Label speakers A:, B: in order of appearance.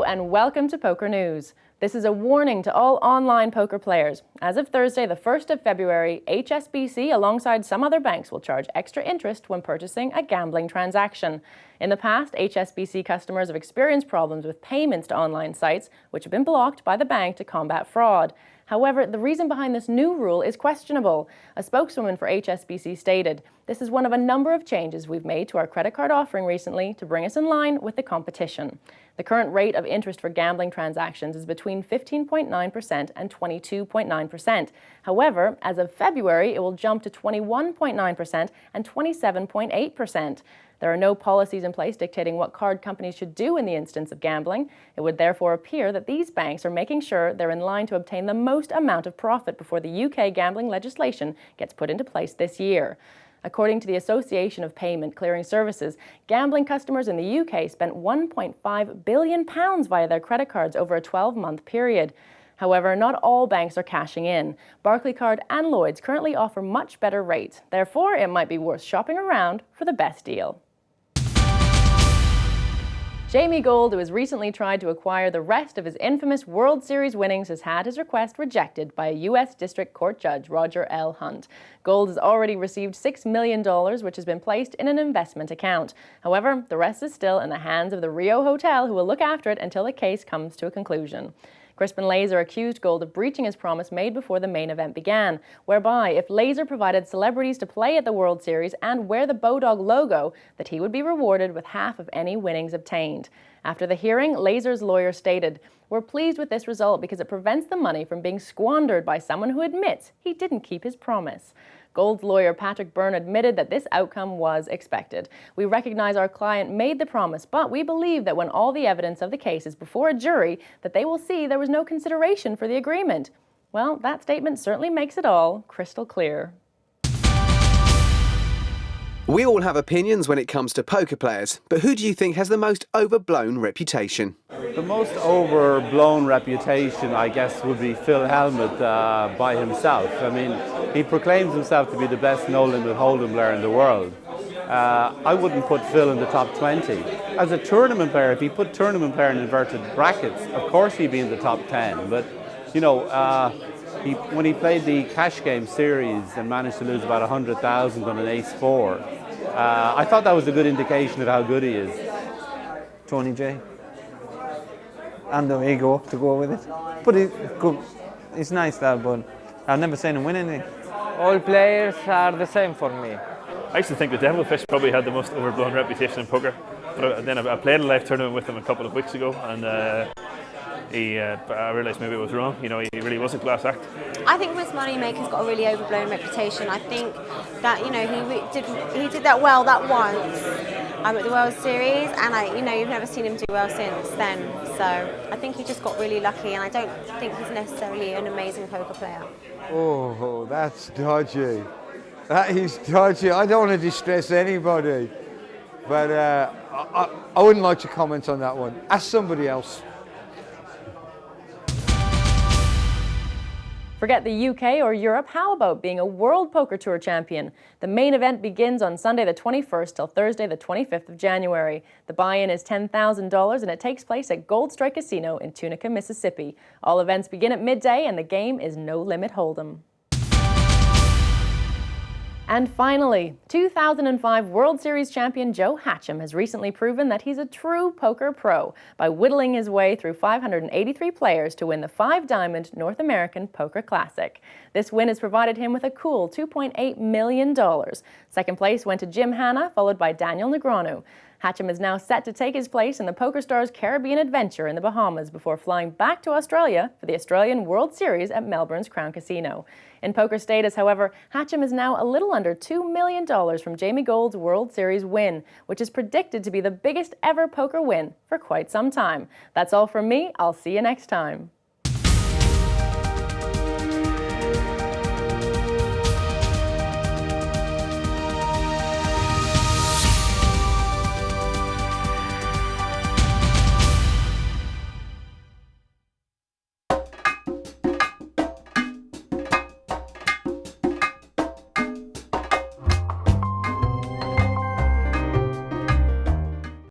A: and welcome to Poker News. This is a warning to all online poker players. As of Thursday, the 1st of February, HSBC alongside some other banks will charge extra interest when purchasing a gambling transaction. In the past, HSBC customers have experienced problems with payments to online sites, which have been blocked by the bank to combat fraud. However, the reason behind this new rule is questionable. A spokeswoman for HSBC stated, "This is one of a number of changes we've made to our credit card offering recently to bring us in line with the competition." The current rate of interest for gambling transactions is between 15.9% and 22.9%. However, as of February, it will jump to 21.9% and 27.8%. There are no policies in place dictating what card companies should do in the instance of gambling. It would therefore appear that these banks are making sure they're in line to obtain the most amount of profit before the UK gambling legislation gets put into place this year. According to the Association of Payment Clearing Services, gambling customers in the UK spent £1.5 billion via their credit cards over a 12-month period. However, not all banks are cashing in. Barclaycard and Lloyds currently offer much better rates. Therefore, it might be worth shopping around for the best deal. Jamie Gold, who has recently tried to acquire the rest of his infamous World Series winnings, has had his request rejected by a U.S. District Court Judge, Roger L. Hunt. Gold has already received $6 million, which has been placed in an investment account. However, the rest is still in the hands of the Rio Hotel, who will look after it until the case comes to a conclusion. Crispin Laser accused Gold of breaching his promise made before the main event began, whereby if Laser provided celebrities to play at the World Series and wear the Bodog logo, that he would be rewarded with half of any winnings obtained. After the hearing, Laser's lawyer stated, "We're pleased with this result because it prevents the money from being squandered by someone who admits he didn't keep his promise." Gold's lawyer Patrick Byrne admitted that this outcome was expected. "We recognize our client made the promise, but we believe that when all the evidence of the case is before a jury, that they will see there was no consideration for the agreement." Well, that statement certainly makes it all crystal clear.
B: We all have opinions when it comes to poker players, but who do you think has the most overblown reputation?
C: The most overblown reputation, I guess, would be Phil Hellmuth by himself. I mean, he proclaims himself to be the best no-limit hold'em player in the world. I wouldn't put Phil in the top 20. As a tournament player, if he put tournament player in inverted brackets, of course he'd be in the top 10. But, you know, when he played the cash game series and managed to lose about 100,000 on an ace-4, I thought that was a good indication of how good he is.
D: Tony J. And the ego up to go with it. But he's nice lad, but I've never seen him win anything.
E: All players are the same for me.
F: I used to think the Devilfish probably had the most overblown reputation in poker, but then I played a live tournament with him a couple of weeks ago, and I realised maybe I was wrong. You know, he really was a class act.
G: I think Miss Moneymaker's got a really overblown reputation. I think that, you know, he did that well that once at the World Series, and you've never seen him do well since then. So I think he just got really lucky, and I don't think he's necessarily an amazing poker player.
H: Oh, that's dodgy. That is dodgy. I don't want to distress anybody, but I wouldn't like to comment on that one. Ask somebody else.
A: Forget the UK or Europe, how about being a World Poker Tour champion? The main event begins on Sunday the 21st till Thursday the 25th of January. The buy-in is $10,000 and it takes place at Gold Strike Casino in Tunica, Mississippi. All events begin at midday and the game is no limit hold'em. And finally, 2005 World Series champion Joe Hatcham has recently proven that he's a true poker pro by whittling his way through 583 players to win the five-diamond North American Poker Classic. This win has provided him with a cool $2.8 million. Second place went to Jim Hanna, followed by Daniel Negreanu. Hatcham is now set to take his place in the PokerStars Caribbean Adventure in the Bahamas before flying back to Australia for the Australian World Series at Melbourne's Crown Casino. In poker status, however, Hatcham is now a little under $2 million from Jamie Gold's World Series win, which is predicted to be the biggest ever poker win for quite some time. That's all from me. I'll see you next time.